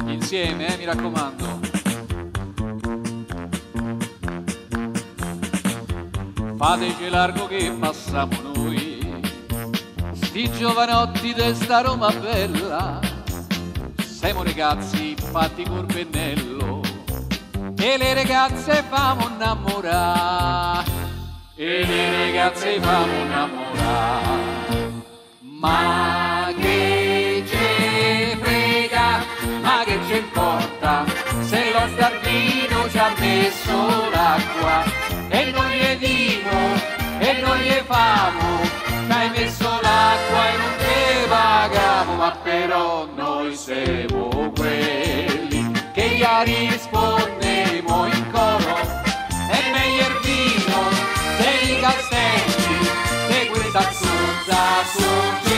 Insieme, mi raccomando. Fateci largo che passiamo noi, sti giovanotti de sta Roma bella, siamo ragazzi fatti col pennello, e le ragazze famo innamorare, e le ragazze famo innamorare. Ma che ce frega, ma che ci importa, se lo stardino ci ha messo l'acqua, e noi gli dimo, e noi gli famo, ci hai messo l'acqua e non te pagamo, ma però noi siamo quelli che gli rispondemo in coro, è meglio il vino dei castelli, di questa zozza società.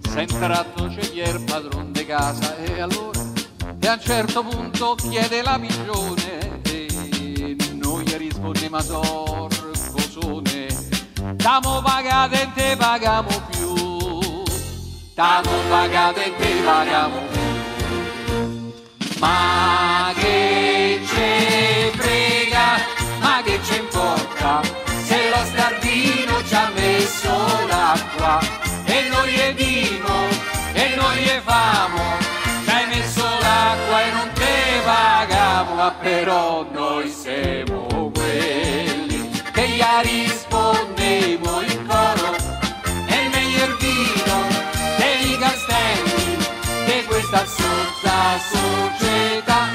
S'entratto c'è il padron de casa e allora e a un certo punto chiede la pigione e noi gli rispondiamo a cosone, t'amo pagate e te pagamo più, t'amo pagate e te pagamo più. Ma che ce frega, ma che ci importa, se lo stardino ci ha messo l'acqua, e noi gli dimo, e noi gli famo, ci hai messo l'acqua e non te pagamo, ma però noi siamo quelli che gli rispondemo in coro, è meglio il vino dei castelli, di questa zozza società.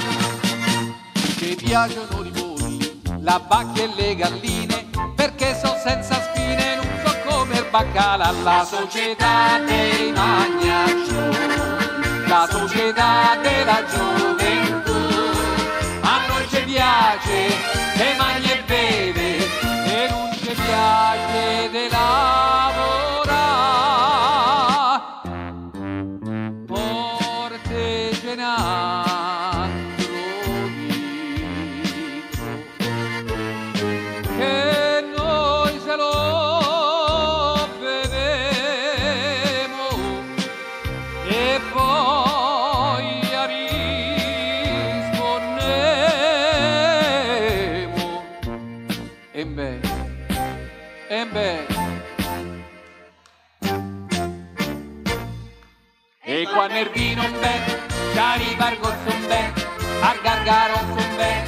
Ci piacciono i polli, la vacca e le galline, perché so senza spine, non so come il baccalà, la società dei magnaccioni, la società della gioventù, a noi ci piace le magna e beve, e non ci piace di lavorare, portecene altro dietro, che noi se lo bevemo e poi rispondemo. E beh, e beh, e qua nel vino beh, ci arriva il gozzo beh, a gargaro son beh,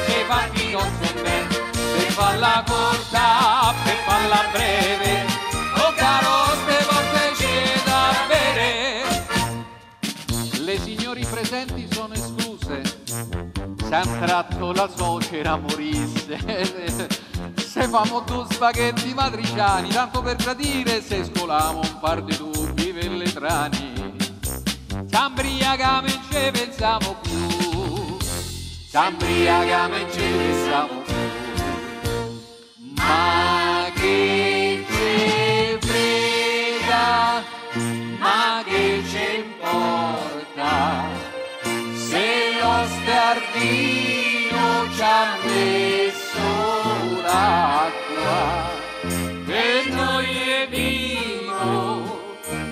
ci fa il vino son beh, per farla corta, per farla breve, oh caro ste volte c'è da bere. Le signori presenti sono escluse, s'è tratto la suocera morisse, se famo due spaghetti matriciani, tanto per tradire, se scolamo un par di dubbi velletrani, s'ambriagame e ce pensiamo più, s'ambriagame e ce pensiamo più. Ma che ce frega, ma che ci importa, se lo stardino ci ha messo l'acqua, e noi gli dimo,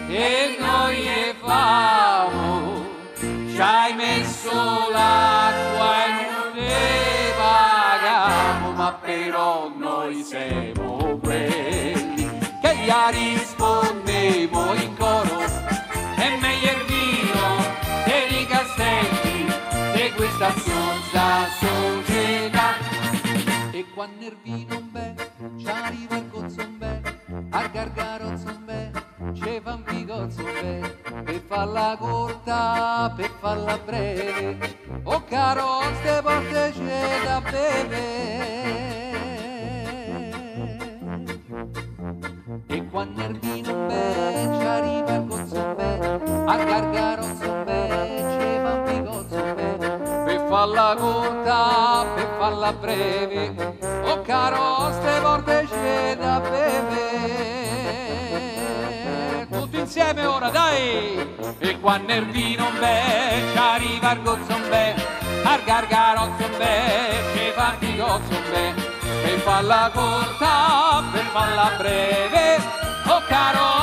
e noi gli famo, ci hai messo l'acqua e non ne pagamo, ma però noi siamo quelli che gli rispondemo in coro, è meglio il vino dei castelli, di questa zozza società. E quando il vino beh, ci arriva il gozzo beh, a gargarozzo beh, ci fa un bigozzo beh, per farla corta, per farla breve, oh caro ste porte c'è da bere. E quando il vino beh, ci arriva il gozzo beh, a gargarozzo beh, ci fa un bigozzo beh, per farla corta, per farla breve, oh caro ste porte c'è da bere. Tutti insieme ora dai! E quando il vino beh, ci arriva il gozzo beh, al gargarozzo beh, ci fa il bigozzo beh, per farla corta, per farla breve, oh caro